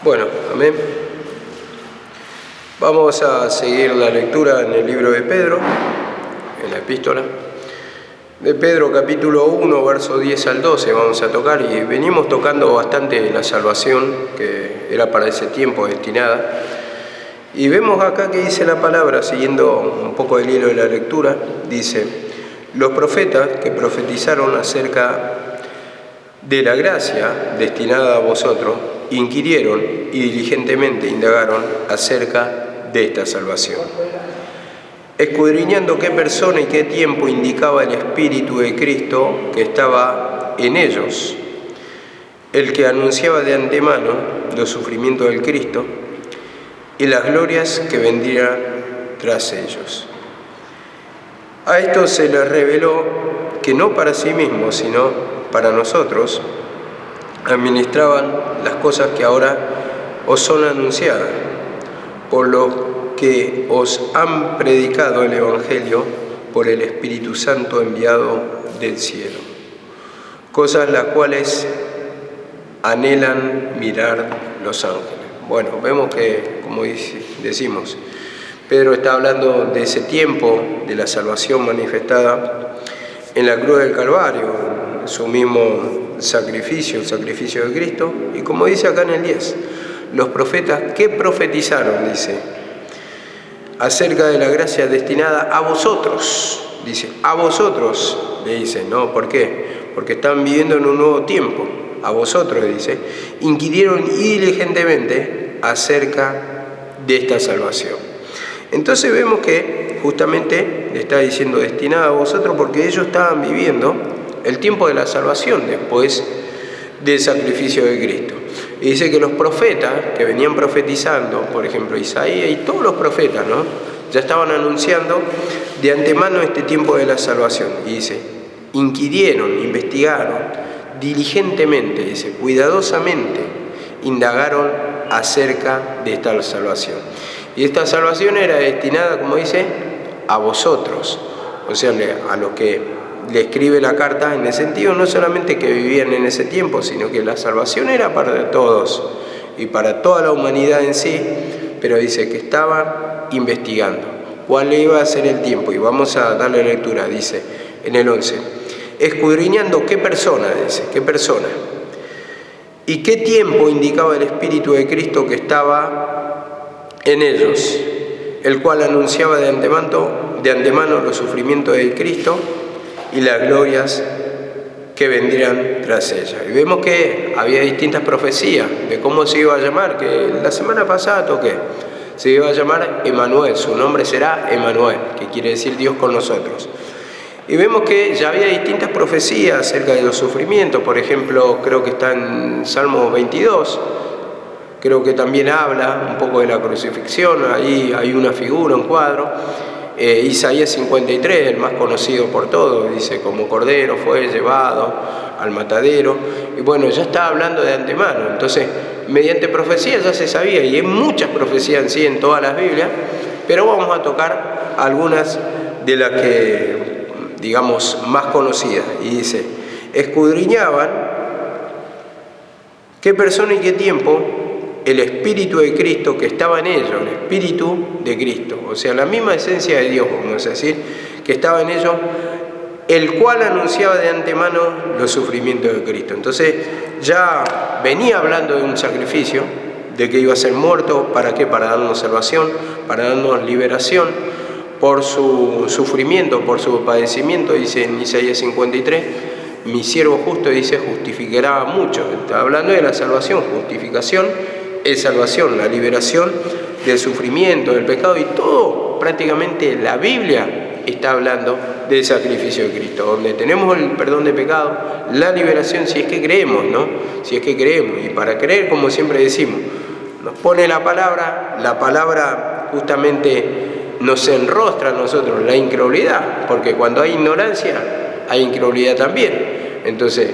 Bueno, amén. Vamos a seguir la lectura en el libro de Pedro, en la epístola de Pedro, capítulo 1, verso 10 al 12, vamos a tocar, y venimos tocando bastante la salvación, que era para ese tiempo destinada. Y vemos acá que dice la palabra, siguiendo un poco el hilo de la lectura, dice: los profetas que profetizaron acerca de la gracia destinada a vosotros, inquirieron y diligentemente indagaron acerca de esta salvación, escudriñando qué persona y qué tiempo indicaba el Espíritu de Cristo que estaba en ellos, el que anunciaba de antemano los sufrimientos del Cristo y las glorias que vendrían tras ellos. A esto se les reveló que no para sí mismos, sino para nosotros, administraban las cosas que ahora os son anunciadas, por lo que os han predicado el Evangelio por el Espíritu Santo enviado del cielo, cosas las cuales anhelan mirar los ángeles. Bueno, vemos que, como decimos, Pedro está hablando de ese tiempo de la salvación manifestada en la cruz del Calvario, su mismo sacrificio, el sacrificio de Cristo. Y como dice acá en el 10, los profetas que profetizaron, dice, acerca de la gracia destinada a vosotros. Dice, a vosotros, le dice, ¿no? ¿Por qué? Porque están viviendo en un nuevo tiempo. A vosotros, dice, inquirieron diligentemente acerca de esta salvación. Entonces vemos que justamente le está diciendo destinada a vosotros, porque ellos estaban viviendo el tiempo de la salvación después del sacrificio de Cristo. Y dice que los profetas que venían profetizando, por ejemplo Isaías y todos los profetas, ¿no?, ya estaban anunciando de antemano este tiempo de la salvación. Y dice, inquirieron, investigaron diligentemente, dice, cuidadosamente, indagaron acerca de esta salvación. Y esta salvación era destinada, como dice, a vosotros, o sea, a los que le escribe la carta, en el sentido no solamente que vivían en ese tiempo, sino que la salvación era para todos y para toda la humanidad en sí, pero dice que estaban investigando cuál iba a ser el tiempo. Y vamos a darle lectura, dice en el 11, escudriñando qué persona, dice, qué persona y qué tiempo indicaba el Espíritu de Cristo que estaba en ellos, el cual anunciaba de antemano los sufrimientos de Cristo y las glorias que vendrían tras ella. Y vemos que había distintas profecías de cómo se iba a llamar, que la semana pasada toqué. Se iba a llamar Emmanuel, su nombre será Emmanuel, que quiere decir Dios con nosotros. Y vemos que ya había distintas profecías acerca de los sufrimientos. Por ejemplo, creo que está en Salmo 22, creo que también habla un poco de la crucifixión, ahí hay una figura, un cuadro. Isaías 53, el más conocido por todos, dice, como cordero fue llevado al matadero. Y bueno, ya está hablando de antemano. Entonces, mediante profecía ya se sabía, y hay muchas profecías en sí en todas las Biblias, pero vamos a tocar algunas de las que, digamos, más conocidas. Y dice, escudriñaban qué persona y qué tiempo el Espíritu de Cristo que estaba en ellos, el Espíritu de Cristo, o sea, la misma esencia de Dios, vamos a decir, que estaba en ellos, el cual anunciaba de antemano los sufrimientos de Cristo. Entonces ya venía hablando de un sacrificio, de que iba a ser muerto, ¿para qué? Para darnos salvación, para darnos liberación por su sufrimiento, por su padecimiento. Dice en Isaías 53, mi siervo justo, dice, justificará a muchos. Está hablando de la salvación, justificación es salvación, la liberación del sufrimiento, del pecado, y todo, prácticamente la Biblia está hablando del sacrificio de Cristo, donde tenemos el perdón de pecado, la liberación, si es que creemos, ¿no? Si es que creemos. Y para creer, como siempre decimos, nos pone la palabra justamente nos enrostra a nosotros la incredulidad, porque cuando hay ignorancia, hay incredulidad también. Entonces,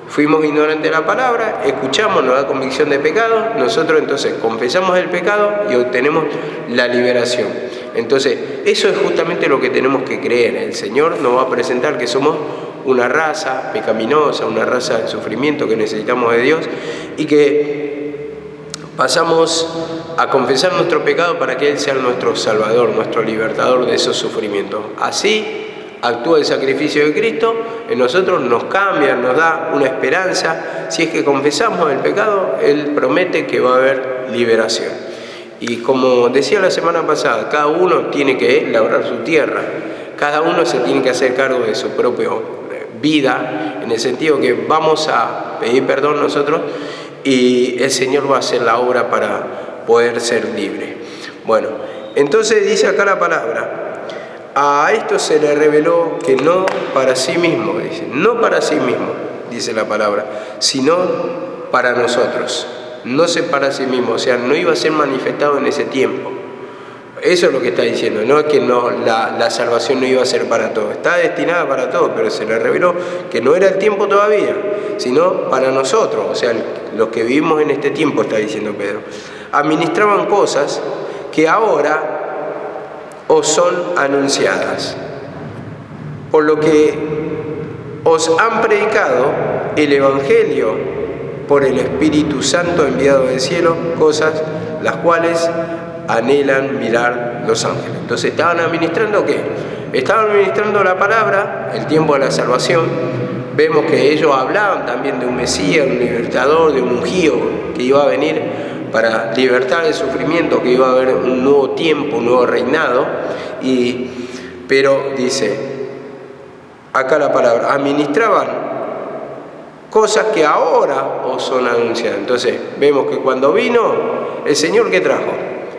fuimos ignorantes de la palabra, escuchamos, nos da convicción de pecado, nosotros entonces confesamos el pecado y obtenemos la liberación. Entonces, eso es justamente lo que tenemos que creer. El Señor nos va a presentar que somos una raza pecaminosa, una raza de sufrimiento, que necesitamos de Dios, y que pasamos a confesar nuestro pecado para que Él sea nuestro Salvador, nuestro libertador de esos sufrimientos. Así actúa el sacrificio de Cristo en nosotros, nos cambia, nos da una esperanza. Si es que confesamos el pecado, Él promete que va a haber liberación. Y como decía la semana pasada, cada uno tiene que labrar su tierra, cada uno se tiene que hacer cargo de su propia vida, en el sentido que vamos a pedir perdón nosotros y el Señor va a hacer la obra para poder ser libre. Bueno, entonces dice acá la palabra, a esto se le reveló que no para sí mismo, dice, no para sí mismo, dice la palabra, sino para nosotros. No se para sí mismo, o sea, no iba a ser manifestado en ese tiempo. Eso es lo que está diciendo, no es que no, la salvación no iba a ser para todos, está destinada para todos, pero se le reveló que no era el tiempo todavía, sino para nosotros, o sea, los que vivimos en este tiempo, está diciendo Pedro. Administraban cosas que ahora os son anunciadas, por lo que os han predicado el Evangelio por el Espíritu Santo enviado del cielo, cosas las cuales anhelan mirar los ángeles. Entonces, ¿estaban administrando qué? Estaban administrando la palabra, el tiempo de la salvación. Vemos que ellos hablaban también de un Mesías, un libertador, de un ungido que iba a venir para libertar el sufrimiento, que iba a haber un nuevo tiempo, un nuevo reinado. Pero dice, acá la palabra, administraban cosas que ahora os son anunciadas. Entonces, vemos que cuando vino el Señor, ¿qué trajo?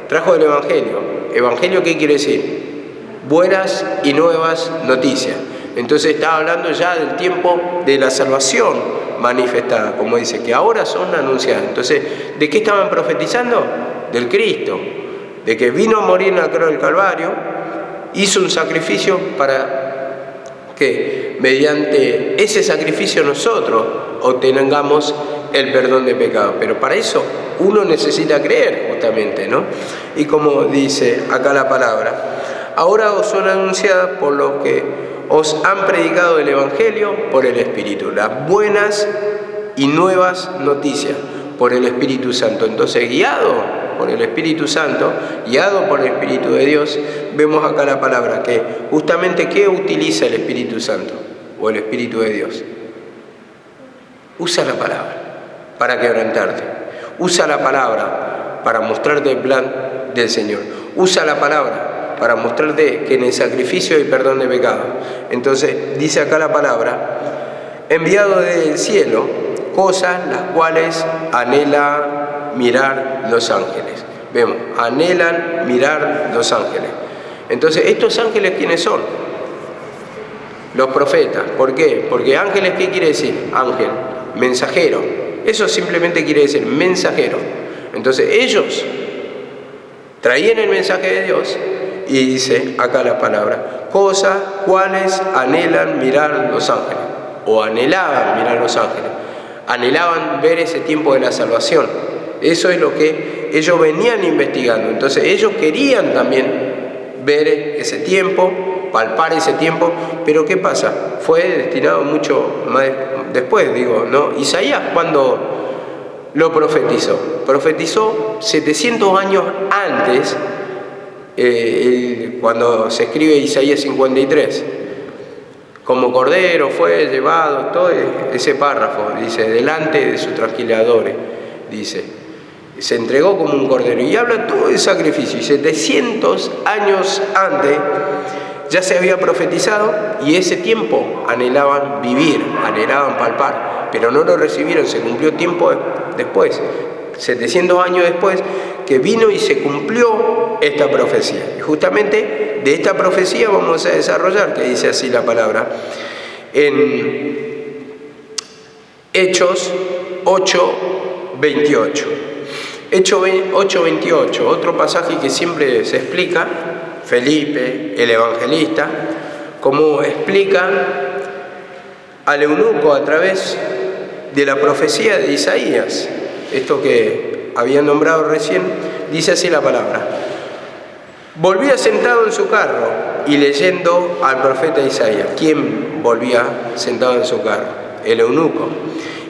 Trajo el Evangelio. ¿Evangelio qué quiere decir? Buenas y nuevas noticias. Entonces está hablando ya del tiempo de la salvación manifestada, como dice, que ahora son anunciadas. Entonces, ¿de qué estaban profetizando? Del Cristo, de que vino a morir en la cruz del Calvario, hizo un sacrificio para que mediante ese sacrificio nosotros obtengamos el perdón de pecado. Pero para eso uno necesita creer justamente, ¿no? Y como dice acá la palabra, ahora os son anunciadas por lo que os han predicado el Evangelio por el Espíritu, las buenas y nuevas noticias por el Espíritu Santo. Entonces, guiado por el Espíritu Santo, guiado por el Espíritu de Dios, vemos acá la palabra que justamente ¿qué utiliza el Espíritu Santo o el Espíritu de Dios? Usa la palabra para quebrantarte, usa la palabra para mostrarte el plan del Señor, usa la palabra para mostrarte que en el sacrificio hay perdón de pecado. Entonces, dice acá la palabra, enviado del cielo, cosas las cuales anhela mirar los ángeles. Vemos, anhelan mirar los ángeles. Entonces, ¿estos ángeles quiénes son? Los profetas. ¿Por qué? Porque ángeles, ¿qué quiere decir? Ángel, mensajero. Eso simplemente quiere decir mensajero. Entonces, ellos traían el mensaje de Dios. Y dice acá la palabra, cosas cuales anhelan mirar los ángeles, o anhelaban mirar los ángeles, anhelaban ver ese tiempo de la salvación. Eso es lo que ellos venían investigando. Entonces ellos querían también ver ese tiempo, palpar ese tiempo, pero ¿qué pasa? Fue destinado mucho más después, digo, ¿no? Isaías, cuando lo profetizó 700 años antes, cuando se escribe Isaías 53, como cordero fue llevado, todo ese párrafo, dice, delante de sus trasquiladores, dice, se entregó como un cordero, y habla todo el sacrificio, y 700 años antes ya se había profetizado, y ese tiempo anhelaban vivir, anhelaban palpar, pero no lo recibieron, se cumplió tiempo después, 700 años después, que vino y se cumplió esta profecía. Y justamente de esta profecía vamos a desarrollar, que dice así la palabra, en Hechos 8:28. Hechos 8:28, otro pasaje que siempre se explica, Felipe, el evangelista, como explica al eunuco a través de la profecía de Isaías, esto que había nombrado recién, dice así la palabra. Volvía sentado en su carro y leyendo al profeta Isaías. ¿Quién volvía sentado en su carro? El eunuco.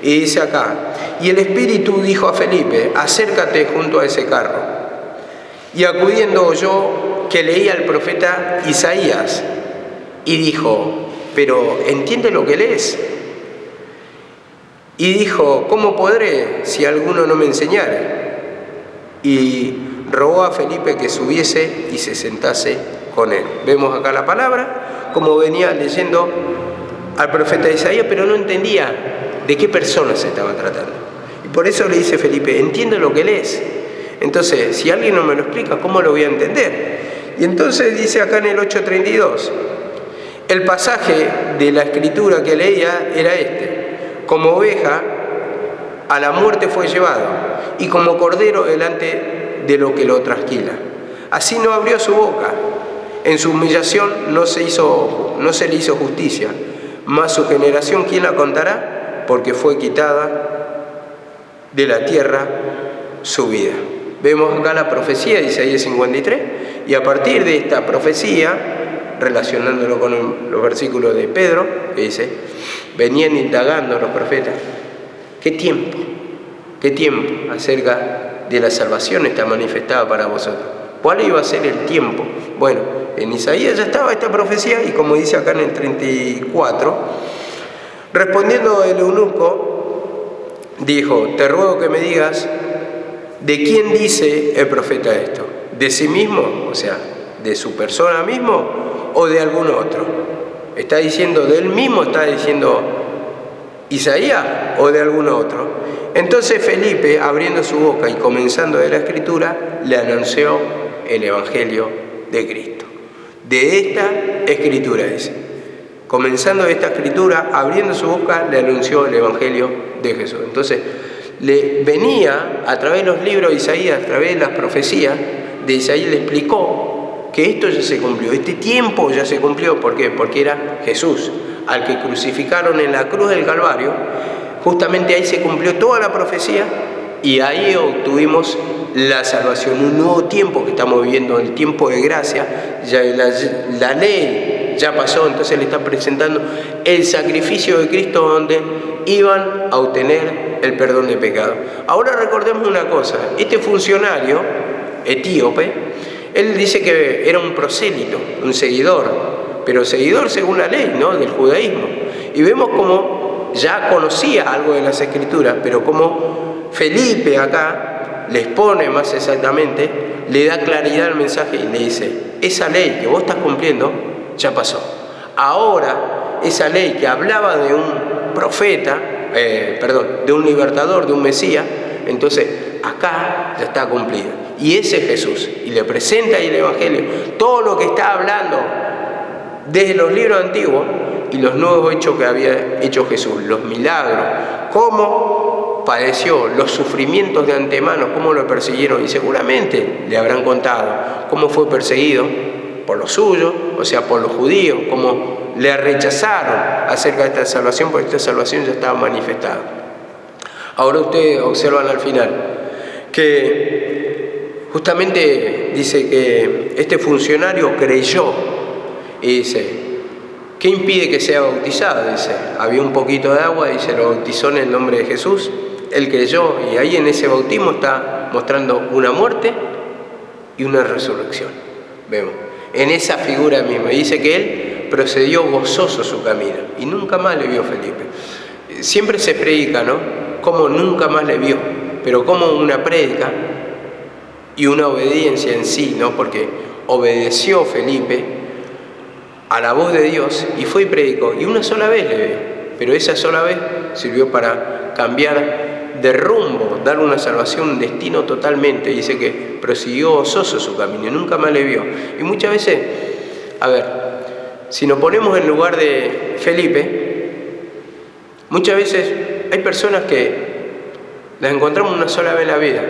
Y dice acá, y el Espíritu dijo a Felipe, acércate junto a ese carro. Y acudiendo oyó que leía el profeta Isaías, y dijo, pero ¿entiende lo que lees? Y dijo, ¿cómo podré si alguno no me enseñare? Y rogó a Felipe que subiese y se sentase con él. Vemos acá la palabra, como venía leyendo al profeta Isaías, pero no entendía de qué persona se estaba tratando. Y por eso le dice Felipe, ¿entiende lo que lees? Entonces, si alguien no me lo explica, ¿cómo lo voy a entender? Y entonces dice acá en el 8:32, el pasaje de la escritura que leía era este: como oveja a la muerte fue llevado, y como cordero delante de lo que lo trasquila. Así no abrió su boca, en su humillación no se le hizo justicia. Mas su generación, ¿quién la contará? Porque fue quitada de la tierra su vida. Vemos acá la profecía de Isaías 53, y a partir de esta profecía, relacionándolo con los versículos de Pedro, que dice, venían indagando los profetas, ¿qué tiempo acerca de la salvación está manifestada para vosotros? ¿Cuál iba a ser el tiempo? Bueno, en Isaías ya estaba esta profecía, y como dice acá en el 34, respondiendo el eunuco, dijo, te ruego que me digas, ¿de quién dice el profeta esto? ¿De sí mismo? O sea, ¿de su persona mismo o de algún otro? ¿Está diciendo de él mismo? ¿Está diciendo Isaías o de algún otro? Entonces Felipe, abriendo su boca y comenzando de la escritura, le anunció el Evangelio de Cristo. De esta escritura, dice. Comenzando de esta escritura, abriendo su boca, le anunció el Evangelio de Jesús. Entonces, le venía a través de los libros de Isaías, a través de las profecías de Isaías, le explicó que esto ya se cumplió, este tiempo ya se cumplió. ¿Por qué? Porque era Jesús, al que crucificaron en la cruz del Calvario. Justamente ahí se cumplió toda la profecía, y ahí obtuvimos la salvación, un nuevo tiempo que estamos viviendo, el tiempo de gracia. Ya la ley ya pasó, entonces le está presentando el sacrificio de Cristo, donde iban a obtener el perdón de pecado. Ahora recordemos una cosa, este funcionario etíope, él dice que era un prosélito, un seguidor, pero seguidor según la ley, ¿no?, del judaísmo. Y vemos como ya conocía algo de las escrituras, pero como Felipe acá les pone más exactamente, le da claridad al mensaje y le dice, esa ley que vos estás cumpliendo ya pasó. Ahora, esa ley que hablaba de un profeta, de un libertador, de un Mesías, entonces acá ya está cumplida. Y ese es Jesús. Y le presenta ahí el Evangelio, todo lo que está hablando desde los libros antiguos y los nuevos hechos que había hecho Jesús, los milagros, cómo padeció, los sufrimientos de antemano, cómo lo persiguieron, y seguramente le habrán contado cómo fue perseguido por los suyos, o sea, por los judíos, cómo le rechazaron acerca de esta salvación, porque esta salvación ya estaba manifestada. Ahora ustedes observan al final que justamente dice que este funcionario creyó, y dice, ¿qué impide que sea bautizado? Dice, había un poquito de agua, y se lo bautizó en el nombre de Jesús. Él creyó, y ahí en ese bautismo está mostrando una muerte y una resurrección. Vemos, en esa figura misma. Dice que él procedió gozoso su camino, y nunca más le vio Felipe. Siempre se predica, ¿no?, como nunca más le vio, pero como una prédica y una obediencia en sí, ¿no?, porque obedeció Felipe a la voz de Dios y fue y predicó, y una sola vez le ve, pero esa sola vez sirvió para cambiar de rumbo, dar una salvación, un destino totalmente. Dice que prosiguió gozoso su camino y nunca más le vio. Y muchas veces, a ver, si nos ponemos en lugar de Felipe, muchas veces hay personas que las encontramos una sola vez en la vida,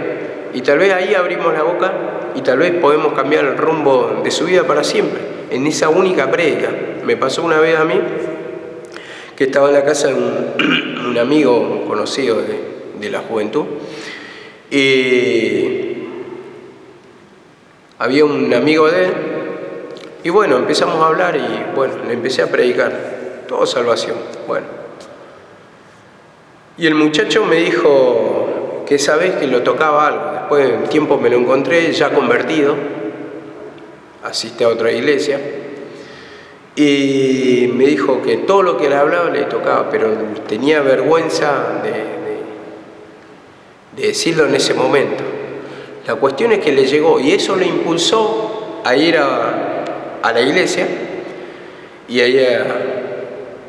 y tal vez ahí abrimos la boca y tal vez podemos cambiar el rumbo de su vida para siempre, en esa única prédica. Me pasó una vez a mí, que estaba en la casa de un amigo conocido de la juventud, y había un amigo de él, y bueno, empezamos a hablar, y bueno, le empecé a predicar, todo salvación. Bueno, Y el muchacho me dijo que esa vez que lo tocaba algo. Después de un tiempo me lo encontré ya convertido, asiste a otra iglesia, y me dijo que todo lo que le hablaba le tocaba, pero tenía vergüenza de decirlo en ese momento. La cuestión es que le llegó, y eso le impulsó a ir a la iglesia, y ella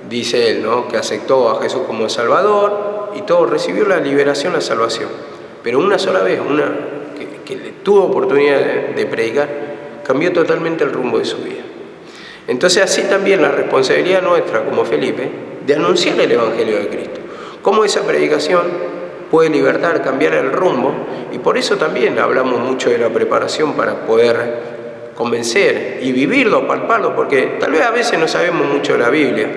dice él, ¿no?, que aceptó a Jesús como Salvador y todo, recibió la liberación, la salvación. Pero una sola vez, que le tuvo oportunidad de predicar, cambió totalmente el rumbo de su vida. Entonces así también la responsabilidad nuestra como Felipe de anunciar el Evangelio de Cristo. Cómo esa predicación puede libertar, cambiar el rumbo, y por eso también hablamos mucho de la preparación para poder convencer y vivirlo, palparlo, porque tal vez a veces no sabemos mucho de la Biblia,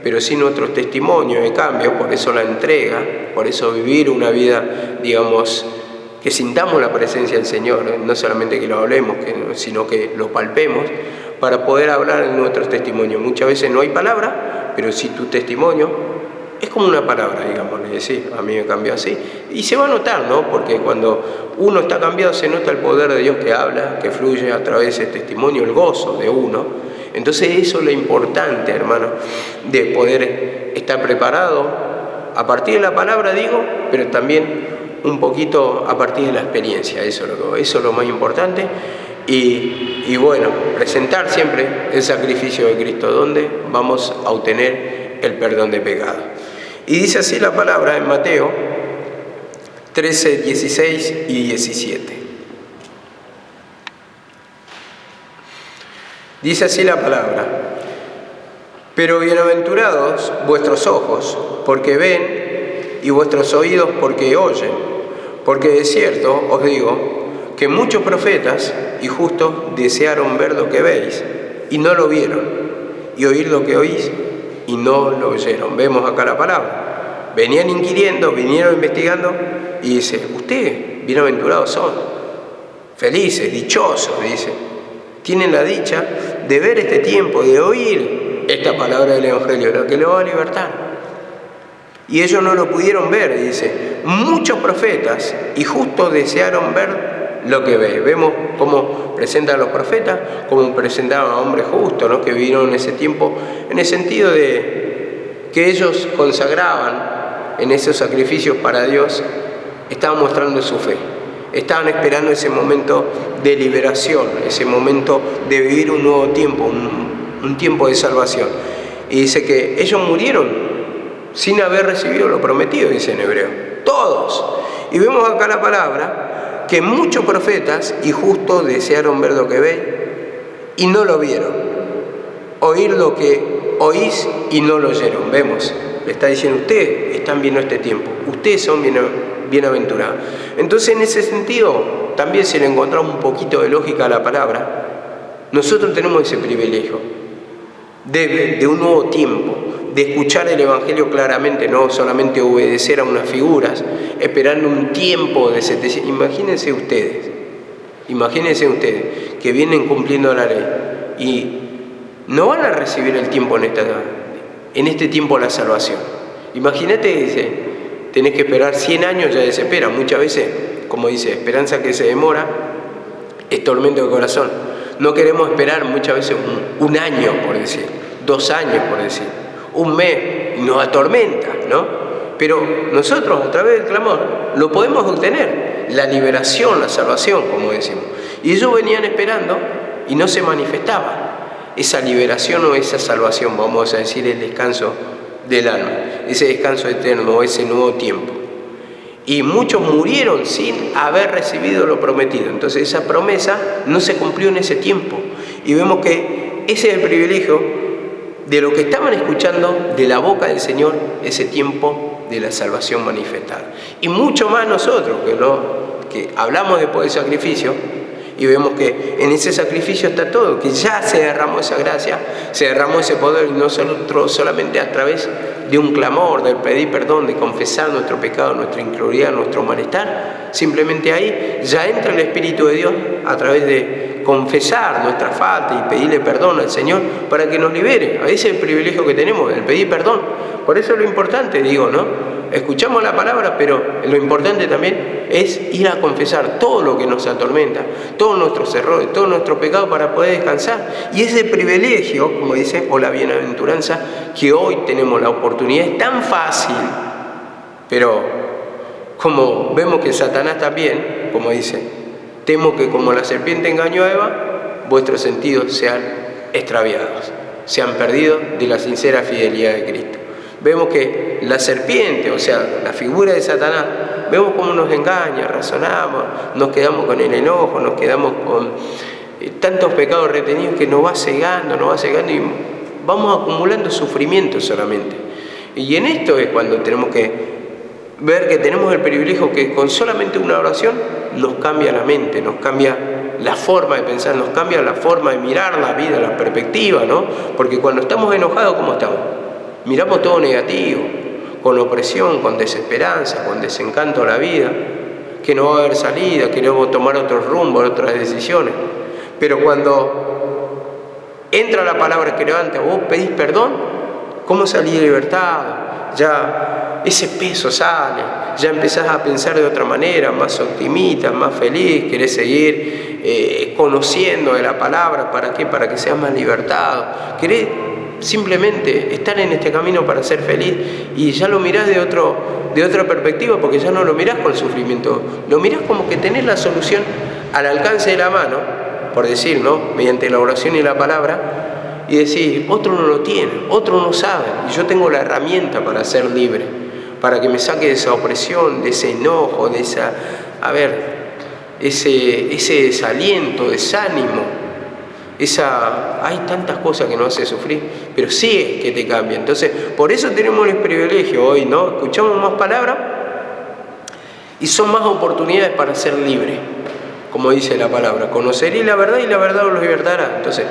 pero sí nuestros testimonios de cambio, por eso la entrega, por eso vivir una vida, digamos, que sintamos la presencia del Señor, no solamente que lo hablemos, sino que lo palpemos, para poder hablar en nuestros testimonios. Muchas veces no hay palabra, pero sí tu testimonio es como una palabra, digamos, decir, a mí me cambió así. Y se va a notar, ¿no? Porque cuando uno está cambiado se nota el poder de Dios que habla, que fluye a través de ese testimonio, el gozo de uno. Entonces eso es lo importante, hermano, de poder estar preparado a partir de la palabra, digo, pero también un poquito a partir de la experiencia. Eso es lo más importante. Y bueno, presentar siempre el sacrificio de Cristo, donde vamos a obtener el perdón de pecado. Y dice así la palabra en Mateo 13, 16 y 17. Dice así la palabra: pero bienaventurados vuestros ojos, porque ven, y vuestros oídos, porque oyen. Porque de cierto os digo que muchos profetas y justos desearon ver lo que veis, y no lo vieron, y oír lo que oís, y no lo oyeron. Vemos acá la palabra. Venían inquiriendo, vinieron investigando, y dice, ustedes bienaventurados son, felices, dichosos, dice. Tienen la dicha de ver este tiempo, de oír esta palabra del Evangelio, la que lo va a libertar. Y ellos no lo pudieron ver, dice. Muchos profetas y justos desearon ver lo que ve. Vemos cómo presentan a los profetas, cómo presentaron a hombres justos, ¿no?, que vivieron en ese tiempo, en el sentido de que ellos consagraban en esos sacrificios para Dios, estaban mostrando su fe. Estaban esperando ese momento de liberación, ese momento de vivir un nuevo tiempo, un tiempo de salvación. Y dice que ellos murieron sin haber recibido lo prometido, dice en hebreo. Todos. Y vemos acá la palabra que muchos profetas y justos desearon ver lo que veis y no lo vieron. Oír lo que oís y no lo oyeron. Vemos, le está diciendo, ustedes están viendo este tiempo, ustedes son bienaventurados. Entonces, en ese sentido, también se le encontraba un poquito de lógica a la palabra. Nosotros tenemos ese privilegio de un nuevo tiempo, de escuchar el Evangelio claramente, no solamente obedecer a unas figuras, esperando un tiempo de 700. Imagínense ustedes que vienen cumpliendo la ley y no van a recibir el tiempo en este tiempo la salvación. Imagínate, dice, tenés que esperar 100 años, ya desespera. Muchas veces, como dice, esperanza que se demora es tormento de corazón. No queremos esperar muchas veces un año, por decir, 2 años, por decir, un mes, y nos atormenta, ¿no? Pero nosotros, a través del clamor, lo podemos obtener, la liberación, la salvación, como decimos. Y ellos venían esperando y no se manifestaba esa liberación o esa salvación, vamos a decir, el descanso del alma, ese descanso eterno, ese nuevo tiempo. Y muchos murieron sin haber recibido lo prometido. Entonces esa promesa no se cumplió en ese tiempo. Y vemos que ese es el privilegio de lo que estaban escuchando de la boca del Señor, ese tiempo de la salvación manifestada. Y mucho más nosotros, que hablamos después del sacrificio, y vemos que en ese sacrificio está todo, que ya se derramó esa gracia, se derramó ese poder, y nosotros solamente a través de un clamor, de pedir perdón, de confesar nuestro pecado, nuestra incredulidad, nuestro malestar, simplemente ahí ya entra el Espíritu de Dios a través de confesar nuestra falta y pedirle perdón al Señor para que nos libere. Ese es el privilegio que tenemos, el pedir perdón. Por eso es lo importante, digo, ¿no? escuchamos la palabra, pero lo importante también es ir a confesar todo lo que nos atormenta, todos nuestros errores, todos nuestros pecados para poder descansar. Y ese privilegio, como dice, o la bienaventuranza, que hoy tenemos la oportunidad, es tan fácil, pero como vemos que Satanás también, como dice, temo que como la serpiente engañó a Eva, vuestros sentidos sean extraviados, sean perdidos de la sincera fidelidad de Cristo. Vemos que la serpiente, o sea, la figura de Satanás, vemos cómo nos engaña, razonamos, nos quedamos con el enojo, nos quedamos con tantos pecados retenidos que nos va cegando y vamos acumulando sufrimiento solamente. Y en esto es cuando tenemos que ver que tenemos el privilegio que con solamente una oración nos cambia la mente, nos cambia la forma de pensar, nos cambia la forma de mirar la vida, la perspectiva, ¿no? Porque cuando estamos enojados, ¿cómo estamos? Miramos todo negativo, con opresión, con desesperanza, con desencanto a la vida, que no va a haber salida, que no vamos a tomar otros rumbos, otras decisiones. Pero cuando entra la palabra que levanta, vos pedís perdón, ¿cómo salís libertado? Ya ese peso sale, ya empezás a pensar de otra manera, más optimista, más feliz, querés seguir conociendo de la palabra. ¿Para qué? Para que seas más libertado. Querés simplemente estar en este camino para ser feliz y ya lo mirás de otra perspectiva, porque ya no lo mirás con sufrimiento, lo mirás como que tenés la solución al alcance de la mano, por decir, ¿no? Mediante la oración y la palabra, y decís, otro no lo tiene, otro no sabe, y yo tengo la herramienta para ser libre, para que me saque de esa opresión, de ese enojo, de esa, ese desaliento, desánimo. Hay tantas cosas que nos hace sufrir, pero sí es que te cambia. Entonces, por eso tenemos el privilegio hoy, ¿no? Escuchamos más palabras y son más oportunidades para ser libres, como dice la palabra. Conoceréis la verdad y la verdad os libertará. Entonces,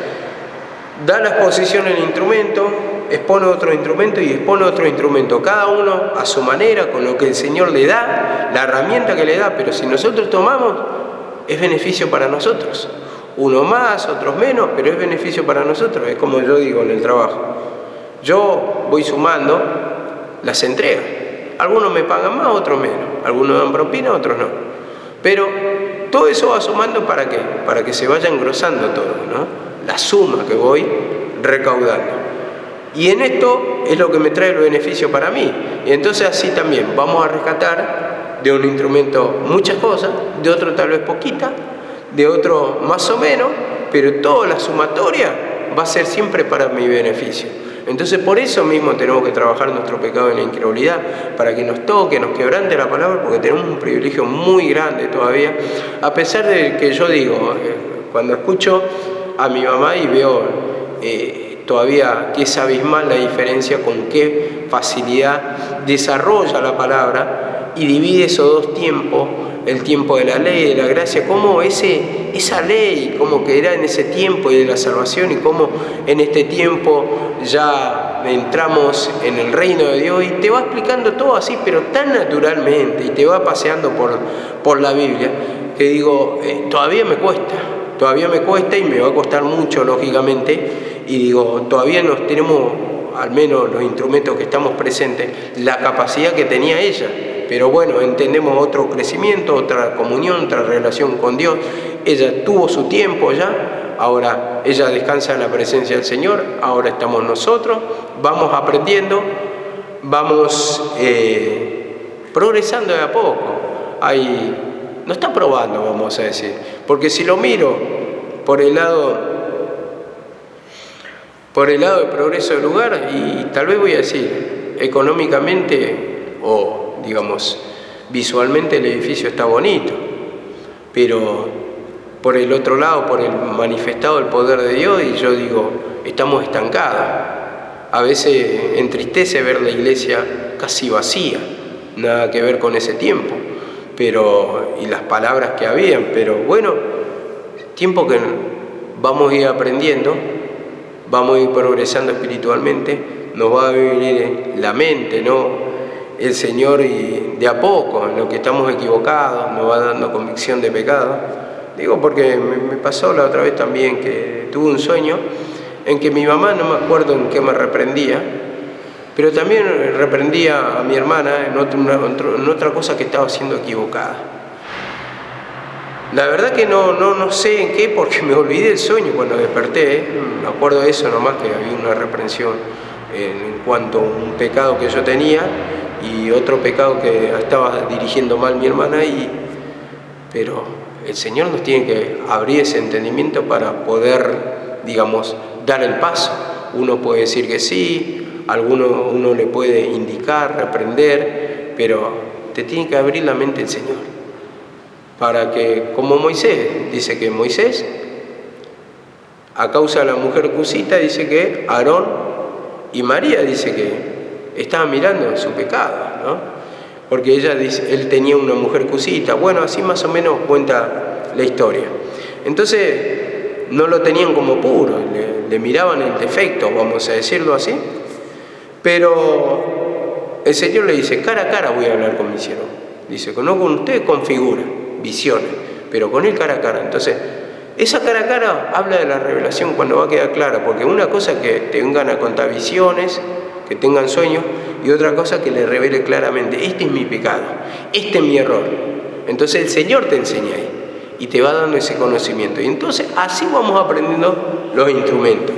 da la exposición el instrumento, expone otro instrumento y expone otro instrumento, cada uno a su manera, con lo que el Señor le da, la herramienta que le da, pero si nosotros tomamos, es beneficio para nosotros. Uno más, otros menos, pero es beneficio para nosotros. Es como yo digo en el trabajo. Yo voy sumando las entregas. Algunos me pagan más, otros menos. Algunos dan propina, otros no. Pero todo eso va sumando ¿para qué? Para que se vaya engrosando todo, ¿no? La suma que voy recaudando. Y en esto es lo que me trae el beneficio para mí. Y entonces así también vamos a rescatar de un instrumento muchas cosas, de otro tal vez poquitas, de otro más o menos, pero toda la sumatoria va a ser siempre para mi beneficio. Entonces por eso mismo tenemos que trabajar nuestro pecado en la incredulidad, para que nos toque, nos quebrante la palabra, porque tenemos un privilegio muy grande todavía, a pesar de que yo digo, cuando escucho a mi mamá y veo todavía que es abismal la diferencia con qué facilidad desarrolla la palabra y divide esos dos tiempos, el tiempo de la ley y de la gracia, cómo esa ley, como que era en ese tiempo y de la salvación, y cómo en este tiempo ya entramos en el reino de Dios, y te va explicando todo así, pero tan naturalmente, y te va paseando por la Biblia, que digo, todavía me cuesta y me va a costar mucho, lógicamente, y digo, todavía no tenemos, al menos los instrumentos que estamos presentes, la capacidad que tenía ella. Pero bueno, entendemos otro crecimiento, otra comunión, otra relación con Dios. Ella tuvo su tiempo ya, ahora ella descansa en la presencia del Señor, ahora estamos nosotros, vamos aprendiendo, vamos progresando de a poco. No está probando, vamos a decir, porque si lo miro por el lado del progreso del lugar, y tal vez voy a decir, económicamente o digamos, visualmente el edificio está bonito, pero por el otro lado, por el manifestado el poder de Dios, y yo digo, estamos estancados. A veces entristece ver la iglesia casi vacía, nada que ver con ese tiempo, y las palabras que habían, pero bueno, tiempo que vamos a ir aprendiendo, vamos a ir progresando espiritualmente, nos va a venir la mente, ¿no? El Señor, y de a poco, en lo que estamos equivocados, nos va dando convicción de pecado. Digo porque me pasó la otra vez también que tuve un sueño en que mi mamá, no me acuerdo en qué me reprendía, pero también reprendía a mi hermana en otra cosa que estaba haciendo equivocada. La verdad que no sé en qué, porque me olvidé el sueño cuando desperté. Me acuerdo de eso nomás, que había una reprensión en cuanto a un pecado que yo tenía y otro pecado que estaba dirigiendo mal mi hermana, pero el Señor nos tiene que abrir ese entendimiento para poder, digamos, dar el paso. Uno puede decir que sí, uno le puede indicar, reprender, pero te tiene que abrir la mente el Señor. Para que, como Moisés, dice que Moisés, a causa de la mujer cusita, dice que Aarón y María, dice que estaban mirando su pecado, ¿no? Porque ella dice, él tenía una mujer cusita. Bueno, así más o menos cuenta la historia. Entonces, no lo tenían como puro, le miraban el defecto, vamos a decirlo así. Pero el Señor le dice, cara a cara voy a hablar con mi siervo. Dice, no con ustedes con figuras, visiones, pero con él cara a cara. Entonces, esa cara a cara habla de la revelación cuando va a quedar clara, porque una cosa es que te vengan a contar visiones, que tengan sueños, y otra cosa que le revele claramente, este es mi pecado, este es mi error. Entonces el Señor te enseña ahí y te va dando ese conocimiento. Y entonces así vamos aprendiendo los instrumentos.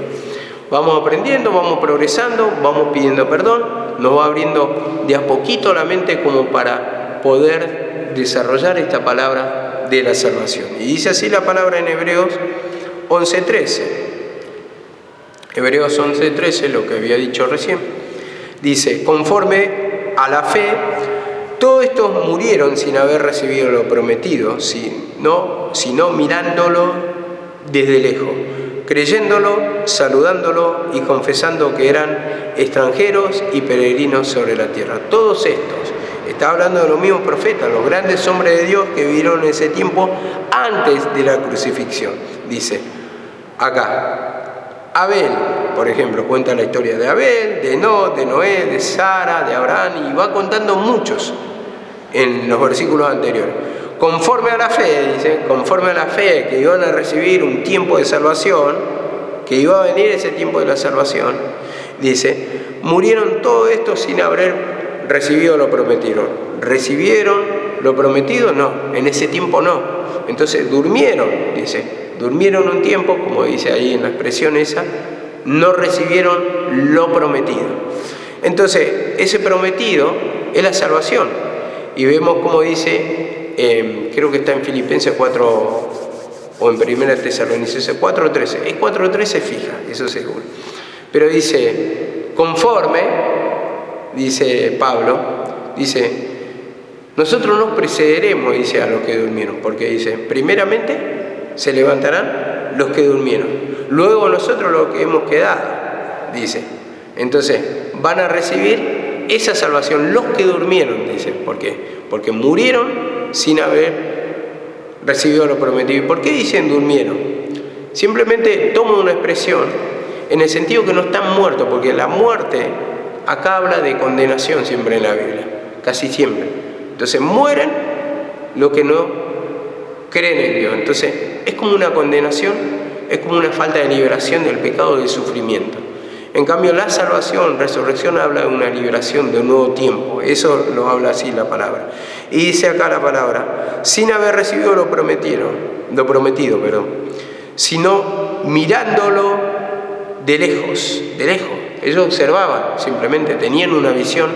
Vamos aprendiendo, vamos progresando, vamos pidiendo perdón, nos va abriendo de a poquito la mente como para poder desarrollar esta palabra de la salvación. Y dice así la palabra en Hebreos 11:13. Hebreos 11:13, lo que había dicho recién. Dice, conforme a la fe, todos estos murieron sin haber recibido lo prometido, sino mirándolo desde lejos, creyéndolo, saludándolo y confesando que eran extranjeros y peregrinos sobre la tierra. Todos estos, está hablando de los mismos profetas, los grandes hombres de Dios que vivieron en ese tiempo antes de la crucifixión. Dice, acá, Abel, por ejemplo, cuenta la historia de Abel, de Noé, de Sara, de Abraham, y va contando muchos en los versículos anteriores. Conforme a la fe, dice, conforme a la fe que iban a recibir un tiempo de salvación, que iba a venir ese tiempo de la salvación, dice, murieron todos estos sin haber recibido lo prometido. ¿Recibieron lo prometido? No, en ese tiempo no. Entonces durmieron, dice. Durmieron un tiempo, como dice ahí en la expresión esa, no recibieron lo prometido. Entonces, ese prometido es la salvación. Y vemos como dice, creo que está en Filipenses 4, o en 1 Tesalonicenses 4:13. Es 4:13 fija, eso seguro. Pero dice, conforme, dice Pablo, dice, nosotros nos precederemos, dice, a los que durmieron. Porque dice, primeramente, se levantarán los que durmieron, luego nosotros los que hemos quedado, dice. Entonces van a recibir esa salvación los que durmieron, dice. ¿Por qué? Porque murieron sin haber recibido lo prometido. ¿Y por qué dicen durmieron? Simplemente toma una expresión en el sentido que no están muertos, porque la muerte acá habla de condenación siempre en la Biblia, casi siempre. Entonces mueren los que no creen en Dios. Entonces es como una condenación, es como una falta de liberación del pecado, del sufrimiento. En cambio la salvación, resurrección, habla de una liberación, de un nuevo tiempo. Eso lo habla así la palabra. Y dice acá la palabra, sin haber recibido lo prometido, sino mirándolo de lejos, de lejos. Ellos observaban, simplemente tenían una visión,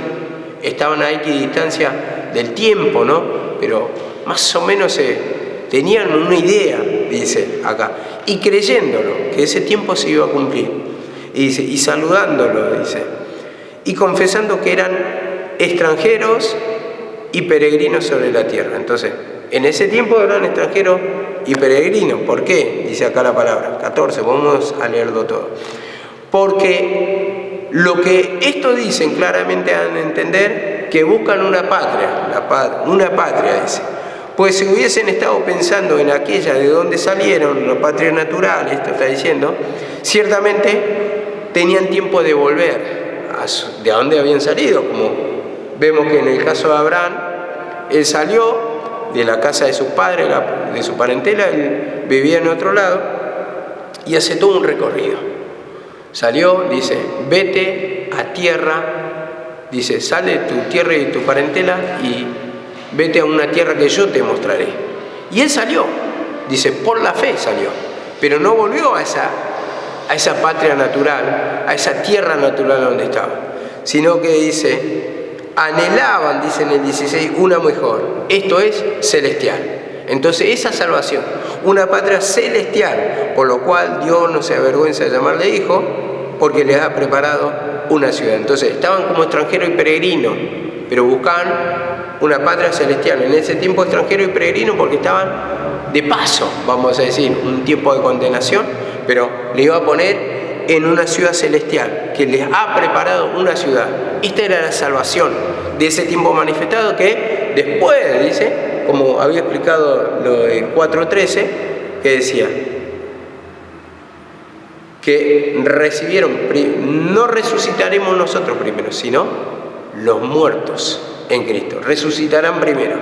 estaban a X distancia del tiempo, ¿no? Pero más o menos tenían una idea, dice acá, y creyéndolo, que ese tiempo se iba a cumplir. Y dice, y saludándolo, dice, y confesando que eran extranjeros y peregrinos sobre la tierra. Entonces, en ese tiempo eran extranjeros y peregrinos. ¿Por qué? Dice acá la palabra, 14, vamos a leerlo todo. Porque lo que estos dicen claramente dan a entender que buscan una patria, una patria, dice. Pues si hubiesen estado pensando en aquella de donde salieron, la patria natural, esto está diciendo, ciertamente tenían tiempo de volver de donde habían salido, como vemos que en el caso de Abraham, él salió de la casa de sus padres, de su parentela, él vivía en otro lado y hace todo un recorrido. Salió, dice, vete a tierra Dice, sal de tu tierra y de tu parentela y vete a una tierra que yo te mostraré. Y él salió, dice, por la fe salió, pero no volvió a esa patria natural, a esa tierra natural donde estaba, sino que dice, anhelaban, dice en el 16, una mejor, esto es celestial. Entonces esa salvación, una patria celestial, por lo cual Dios no se avergüenza de llamarle hijo, porque les ha preparado una ciudad. Entonces estaban como extranjeros y peregrinos, pero buscaban una patria celestial. En ese tiempo extranjeros y peregrinos porque estaban de paso, vamos a decir, un tiempo de condenación, pero le iba a poner en una ciudad celestial, que les ha preparado una ciudad. Esta era la salvación de ese tiempo manifestado que después, dice, como había explicado lo de 4.13, que decía que recibieron, no resucitaremos nosotros primero, sino los muertos en Cristo, resucitarán primero,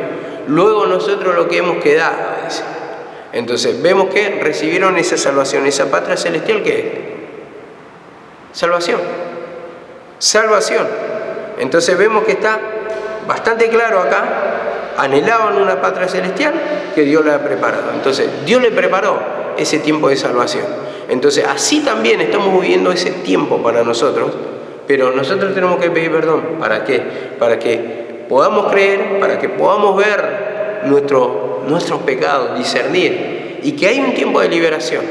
luego nosotros lo que hemos quedado, dice. Entonces vemos que recibieron esa salvación, esa patria celestial. ¿Qué es? Salvación. Salvación. Entonces vemos que está bastante claro acá, anhelaban una patria celestial que Dios le ha preparado. Entonces Dios le preparó ese tiempo de salvación. Entonces así también estamos viviendo ese tiempo para nosotros, pero nosotros tenemos que pedir perdón. ¿Para qué? Para que podamos creer, para que podamos ver nuestros pecados, discernir, y que hay un tiempo de liberación.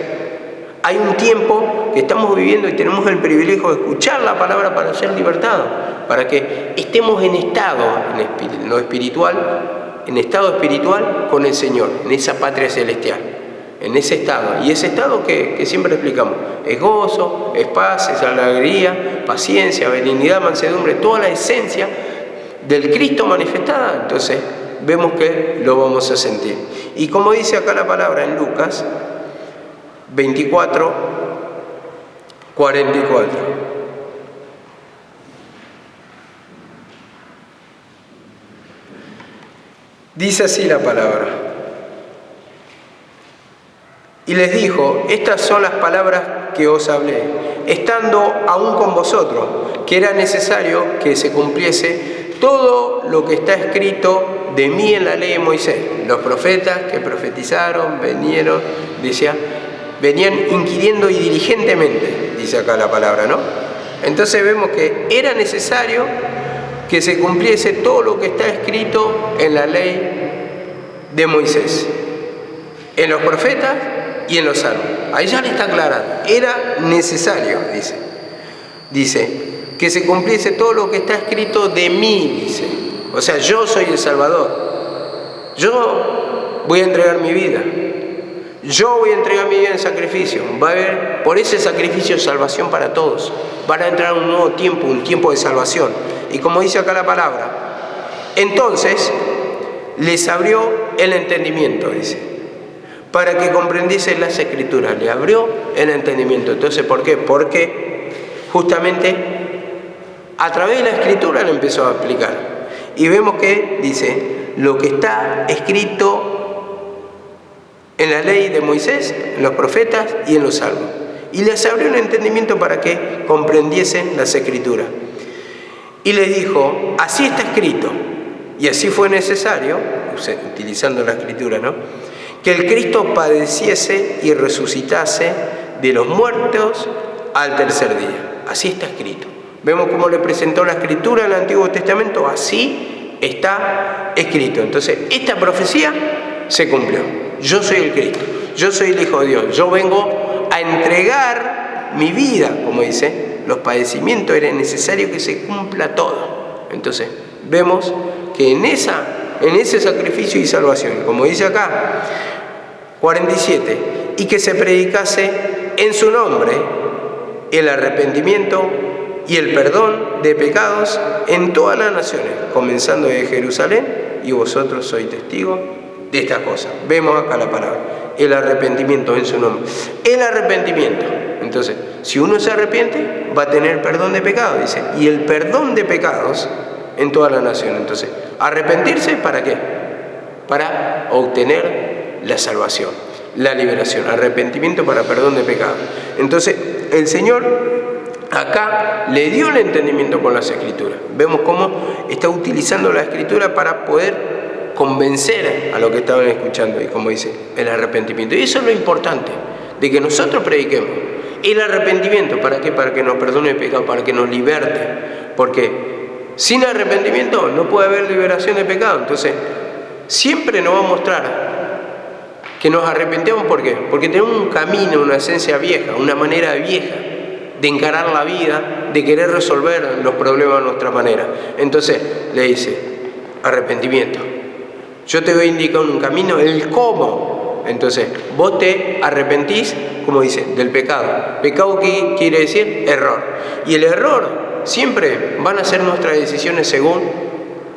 Hay un tiempo que estamos viviendo y tenemos el privilegio de escuchar la palabra para ser libertados, para que estemos en estado, en lo espiritual, en estado espiritual con el Señor, en esa patria celestial, en ese estado. Y ese estado que siempre explicamos, es gozo, es paz, es alegría, paciencia, benignidad, mansedumbre, toda la esencia del Cristo manifestada. Entonces vemos que lo vamos a sentir. Y como dice acá la palabra en Lucas 24, 44. Dice así la palabra. Y les dijo, estas son las palabras que os hablé, estando aún con vosotros, que era necesario que se cumpliese todo lo que está escrito de mí en la ley de Moisés. Los profetas que profetizaron, venían inquiriendo y diligentemente, dice acá la palabra, ¿no? Entonces vemos que era necesario que se cumpliese todo lo que está escrito en la ley de Moisés, en los profetas y en los salmos. Ahí ya le está aclarando, era necesario, dice, que se cumpliese todo lo que está escrito de mí, dice. O sea, yo soy el Salvador, yo voy a entregar mi vida. Yo voy a entregar mi vida en sacrificio. Va a haber por ese sacrificio salvación para todos. Van a entrar un nuevo tiempo, un tiempo de salvación. Y como dice acá la palabra, entonces les abrió el entendimiento, dice, para que comprendiesen las Escrituras. Le abrió el entendimiento. Entonces, ¿por qué? Porque justamente a través de la Escritura lo empezó a aplicar. Y vemos que dice, lo que está escrito en la ley de Moisés, en los profetas y en los salmos. Y les abrió el entendimiento para que comprendiesen las Escrituras. Y les dijo, así está escrito, y así fue necesario, utilizando la Escritura, ¿no?, que el Cristo padeciese y resucitase de los muertos al tercer día. Así está escrito. Vemos cómo le presentó la Escritura en el Antiguo Testamento, así está escrito. Entonces, esta profecía se cumplió. Yo soy el Cristo, yo soy el Hijo de Dios, yo vengo a entregar mi vida, como dice, los padecimientos, era necesario que se cumpla todo. Entonces, vemos que en ese sacrificio y salvación, como dice acá, 47, y que se predicase en su nombre el arrepentimiento y el perdón de pecados en todas las naciones, comenzando de Jerusalén, y vosotros sois testigos de estas cosas. Vemos acá la palabra, el arrepentimiento en su nombre. El arrepentimiento. Entonces, si uno se arrepiente, va a tener perdón de pecados, dice. Y el perdón de pecados en toda la nación. Entonces, arrepentirse, ¿para qué? Para obtener la salvación, la liberación. Arrepentimiento para perdón de pecados. Entonces, el Señor acá le dio el entendimiento con las Escrituras. Vemos cómo está utilizando la Escritura para poder convencer a los que estaban escuchando, y como dice, el arrepentimiento. Y eso es lo importante, de que nosotros prediquemos el arrepentimiento. ¿Para qué? Para que nos perdone el pecado, para que nos liberte. Porque sin arrepentimiento no puede haber liberación de pecado. Entonces, siempre nos va a mostrar que nos arrepentemos. ¿Por qué? Porque tenemos un camino, una esencia vieja, una manera vieja de encarar la vida, de querer resolver los problemas de nuestra manera. Entonces le dice, arrepentimiento. Yo te voy a indicar un camino, el cómo. Entonces vos te arrepentís, como dice, del pecado. ¿Pecado qué quiere decir? Error. Y el error siempre van a ser nuestras decisiones según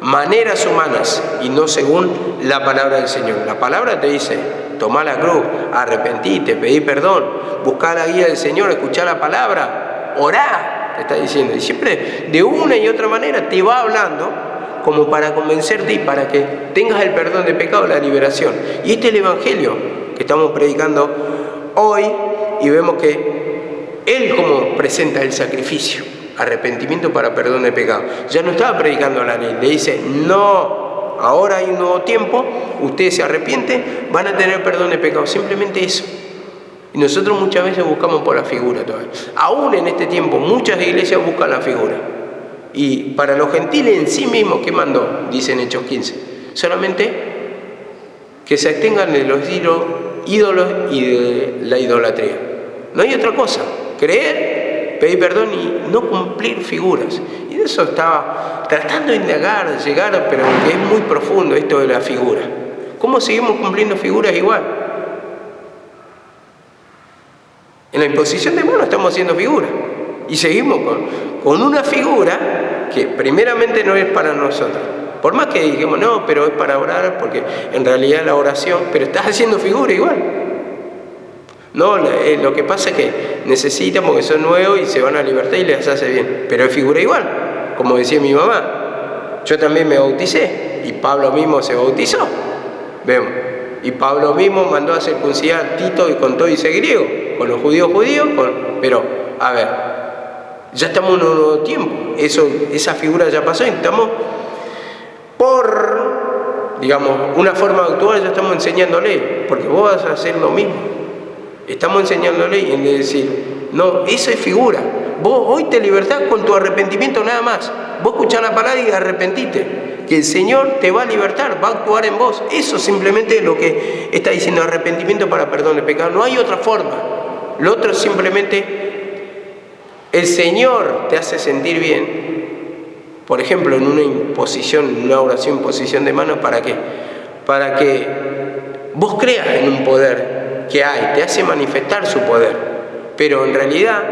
maneras humanas y no según la palabra del Señor. La palabra te dice, tomá la cruz, arrepentite, pedí perdón, buscá la guía del Señor, escuchá la palabra, orá, te está diciendo. Y siempre de una y otra manera te va hablando como para convencerte y para que tengas el perdón de pecado, la liberación. Y este es el Evangelio que estamos predicando hoy, y vemos que Él como presenta el sacrificio, arrepentimiento para perdón de pecado. Ya no estaba predicando la ley, le dice, no, ahora hay un nuevo tiempo, ustedes se arrepienten, van a tener perdón de pecado, simplemente eso. Y nosotros muchas veces buscamos por la figura todavía. Aún en este tiempo muchas iglesias buscan la figura. Y para los gentiles en sí mismos, ¿qué mandó? Dice en Hechos 15. Solamente que se abstengan de los ídolos y de la idolatría. No hay otra cosa. Creer, pedir perdón y no cumplir figuras. Y de eso estaba tratando de indagar, de llegar, pero que es muy profundo esto de la figura. ¿Cómo seguimos cumpliendo figuras igual? En la imposición de manos estamos haciendo figuras. Y seguimos con una figura que primeramente no es para nosotros. Por más que dijimos, no, pero es para orar, porque en realidad la oración, pero estás haciendo figura igual. No, lo que pasa es que necesitan, porque son nuevos y se van a libertad y les hace bien. Pero es figura igual, como decía mi mamá. Yo también me bauticé y Pablo mismo se bautizó. Vemos. Y Pablo mismo mandó a circuncidar a Tito y con todo y griego, con los judíos, pero, a ver, ya estamos en un nuevo tiempo. Esa figura ya pasó y estamos por, digamos, una forma de actuar, ya estamos enseñándole, porque vos vas a hacer lo mismo. Estamos enseñándole y en decir, no, esa es figura. Vos hoy te libertás con tu arrepentimiento nada más. Vos escuchás la palabra y arrepentite. Que el Señor te va a libertar, va a actuar en vos. Eso simplemente es lo que está diciendo, arrepentimiento para perdón de pecado. No hay otra forma. Lo otro simplemente, el Señor te hace sentir bien. Por ejemplo, en una imposición, en una oración, imposición de manos, ¿para qué? Para que vos creas en un poder que hay, te hace manifestar su poder. Pero en realidad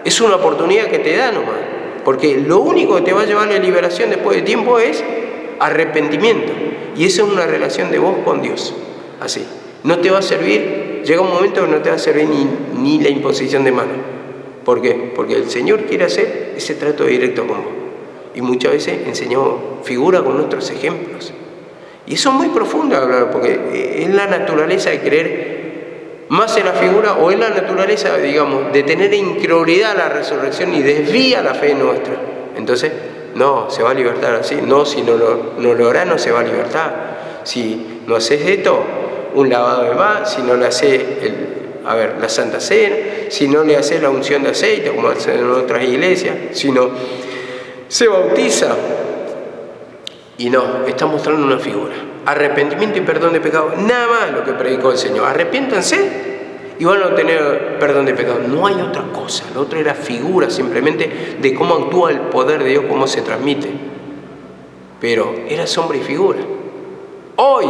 es una oportunidad que te da nomás. Porque lo único que te va a llevar a la liberación después de tiempo es arrepentimiento. Y eso es una relación de vos con Dios. Así. No te va a servir, llega un momento que no te va a servir ni la imposición de manos. ¿Por qué? Porque el Señor quiere hacer ese trato directo con vos. Y muchas veces enseñamos figura con nuestros ejemplos. Y eso es muy profundo hablar, porque es la naturaleza de creer más en la figura, o en la naturaleza, digamos, de tener incredulidad a la resurrección y desvía la fe nuestra. Entonces, no, se va a libertar así. No, si no lo harás, no se va a libertar. Si no haces esto, un lavado de más, si no le haces la Santa Cena, si no le haces la unción de aceite, como hacen en otras iglesias, si no se bautiza. Y no, está mostrando una figura. Arrepentimiento y perdón de pecado. Nada más lo que predicó el Señor. Arrepiéntanse y van a obtener perdón de pecado. No hay otra cosa. Lo otro era figura simplemente de cómo actúa el poder de Dios, cómo se transmite. Pero era sombra y figura. Hoy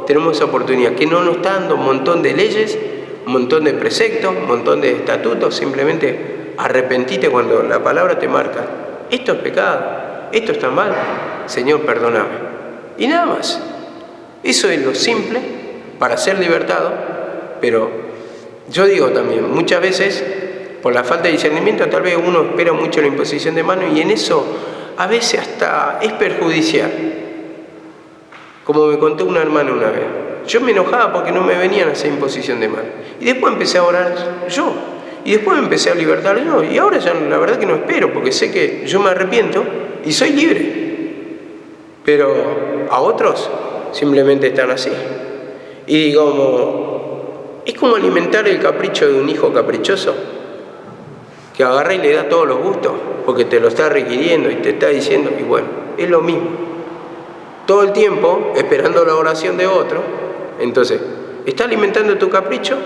tenemos esa oportunidad que no nos está dando un montón de leyes, un montón de preceptos, un montón de estatutos. Simplemente arrepentite cuando la palabra te marca. Esto es pecado, esto está mal. Señor, perdóname. Y nada más. Eso es lo simple para ser libertado. Pero yo digo también, muchas veces, por la falta de discernimiento, tal vez uno espera mucho la imposición de manos y en eso a veces hasta es perjudicial. Como me contó una hermana una vez. Yo me enojaba porque no me venían a hacer imposición de manos. Y después empecé a orar yo. Y después me empecé a libertar yo. Y ahora ya la verdad que no espero, porque sé que yo me arrepiento y soy libre. Pero a otros simplemente están así. Y digo, es como alimentar el capricho de un hijo caprichoso, que agarra y le da todos los gustos, porque te lo está requiriendo y te está diciendo, y bueno, es lo mismo. Todo el tiempo esperando la oración de otro, entonces está alimentando tu capricho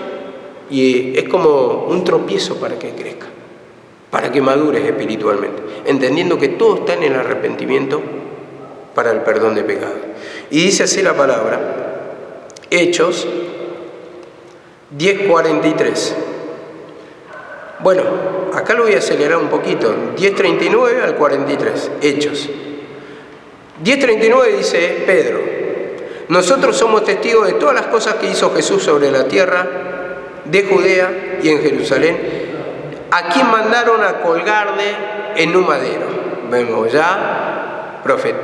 y es como un tropiezo para que crezca, para que madures espiritualmente, entendiendo que todo está en el arrepentimiento para el perdón de pecados. Y dice así la palabra, Hechos 10:43. Bueno, acá lo voy a acelerar un poquito, 10:39 al 43, Hechos. 10:39 dice Pedro, nosotros somos testigos de todas las cosas que hizo Jesús sobre la tierra de Judea y en Jerusalén, a quien mandaron a colgarle en un madero. Vemos ya, profeta.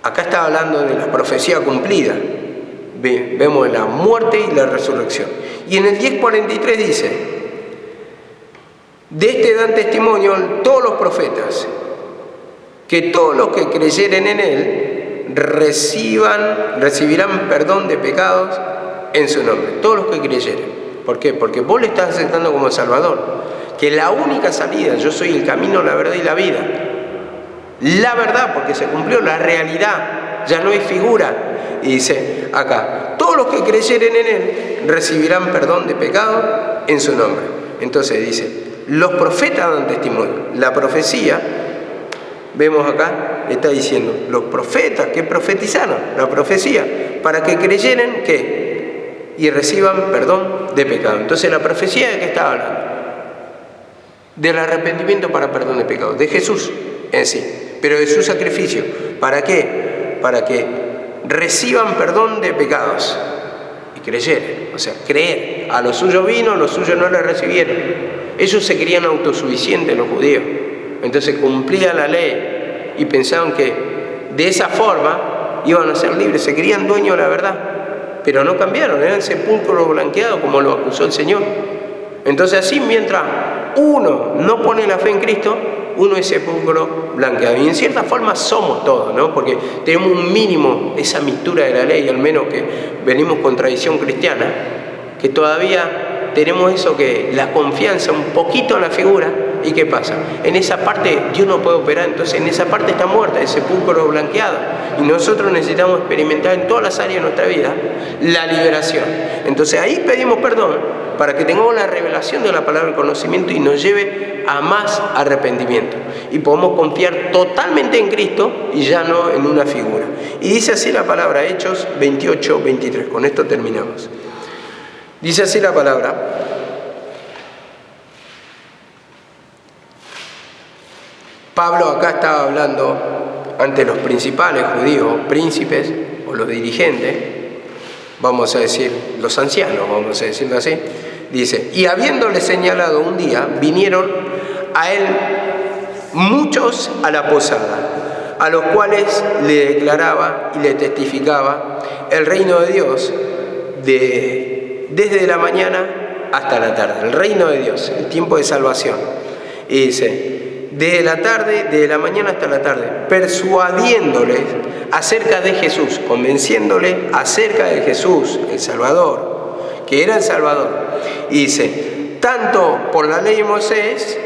Acá está hablando de la profecía cumplida. Vemos la muerte y la resurrección. Y en el 10:43 dice, de este dan testimonio todos los profetas, que todos los que creyeren en él recibirán perdón de pecados en su nombre. Todos los que creyeren. ¿Por qué? Porque vos le estás aceptando como Salvador. Que la única salida, yo soy el camino, la verdad y la vida. La verdad, porque se cumplió la realidad, ya no hay figura. Y dice acá, todos los que creyeren en él recibirán perdón de pecados en su nombre. Entonces dice, los profetas dan testimonio. La profecía, vemos acá, está diciendo, los profetas que profetizaron la profecía, para que creyeran que y reciban perdón de pecado. Entonces la profecía de que estaba hablando, del arrepentimiento para perdón de pecados, de Jesús en sí, pero de su sacrificio. ¿Para qué? Para que reciban perdón de pecados y creyeran, o sea, creer. A los suyos vino, a los suyos no le recibieron. Ellos se creían autosuficientes, los judíos. Entonces cumplían la ley y pensaban que de esa forma iban a ser libres, se creían dueños de la verdad, pero no cambiaron, eran sepulcros blanqueados como lo acusó el Señor. Entonces así, mientras uno no pone la fe en Cristo, uno es sepulcro blanqueado. Y en cierta forma somos todos, ¿no? Porque tenemos un mínimo, esa mistura de la ley, al menos que venimos con tradición cristiana, que todavía tenemos eso, que la confianza un poquito en la figura. ¿Y qué pasa? En esa parte Dios no puede operar, entonces en esa parte está muerta, el sepulcro blanqueado. Y nosotros necesitamos experimentar en todas las áreas de nuestra vida la liberación. Entonces ahí pedimos perdón para que tengamos la revelación de la palabra del conocimiento y nos lleve a más arrepentimiento. Y podemos confiar totalmente en Cristo y ya no en una figura. Y dice así la palabra, Hechos 28:23. Con esto terminamos. Dice así la palabra. Pablo acá estaba hablando ante los principales judíos, príncipes o los dirigentes, vamos a decir los ancianos, vamos a decirlo así. Dice, y habiéndole señalado un día, vinieron a él muchos a la posada, a los cuales le declaraba y le testificaba el reino de Dios desde la mañana hasta la tarde. El reino de Dios, el tiempo de salvación. Y dice, desde la tarde, desde la mañana hasta la tarde, persuadiéndoles acerca de Jesús, convenciéndoles acerca de Jesús, el Salvador, que era el Salvador. Y dice, tanto por la ley de Moisés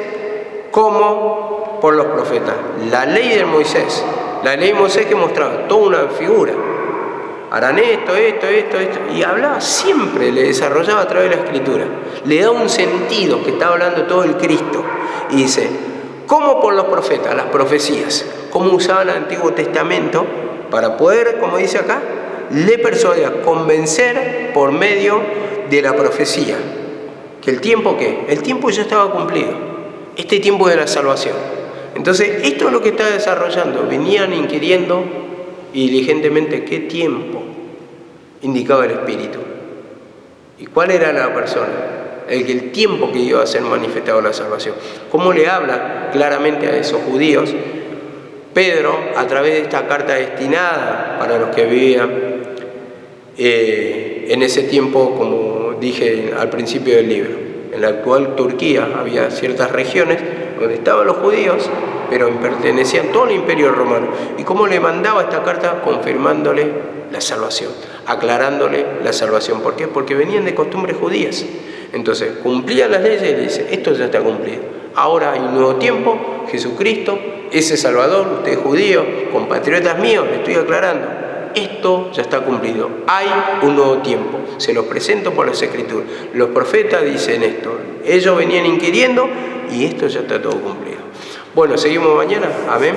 como por los profetas. La ley de Moisés, que mostraba toda una figura. Harán esto, y hablaba siempre, le desarrollaba a través de la Escritura. Le da un sentido, que está hablando todo el Cristo. Y dice, como por los profetas, las profecías, cómo usaban el Antiguo Testamento para poder, como dice acá, le persuadía, convencer por medio de la profecía. ¿Que el tiempo qué? El tiempo ya estaba cumplido. Este tiempo de la salvación. Entonces, esto es lo que está desarrollando. Venían inquiriendo y diligentemente qué tiempo indicaba el Espíritu. ¿Y cuál era la persona? El tiempo que iba a ser manifestado la salvación. ¿Cómo le habla claramente a esos judíos? Pedro, a través de esta carta destinada para los que vivían en ese tiempo, como dije al principio del libro. en la actual Turquía había ciertas regiones donde estaban los judíos, pero pertenecían todo al Imperio Romano. ¿Y cómo le mandaba esta carta? Confirmándole la salvación, aclarándole la salvación. ¿Por qué? Porque venían de costumbres judías. Entonces, cumplían las leyes y le dice, esto ya está cumplido. Ahora hay un nuevo tiempo, Jesucristo, ese Salvador, usted es judío, compatriotas míos, le estoy aclarando. Esto ya está cumplido. Hay un nuevo tiempo. Se los presento por las Escrituras. Los profetas dicen esto. Ellos venían inquiriendo y esto ya está todo cumplido. Bueno, seguimos mañana. Amén.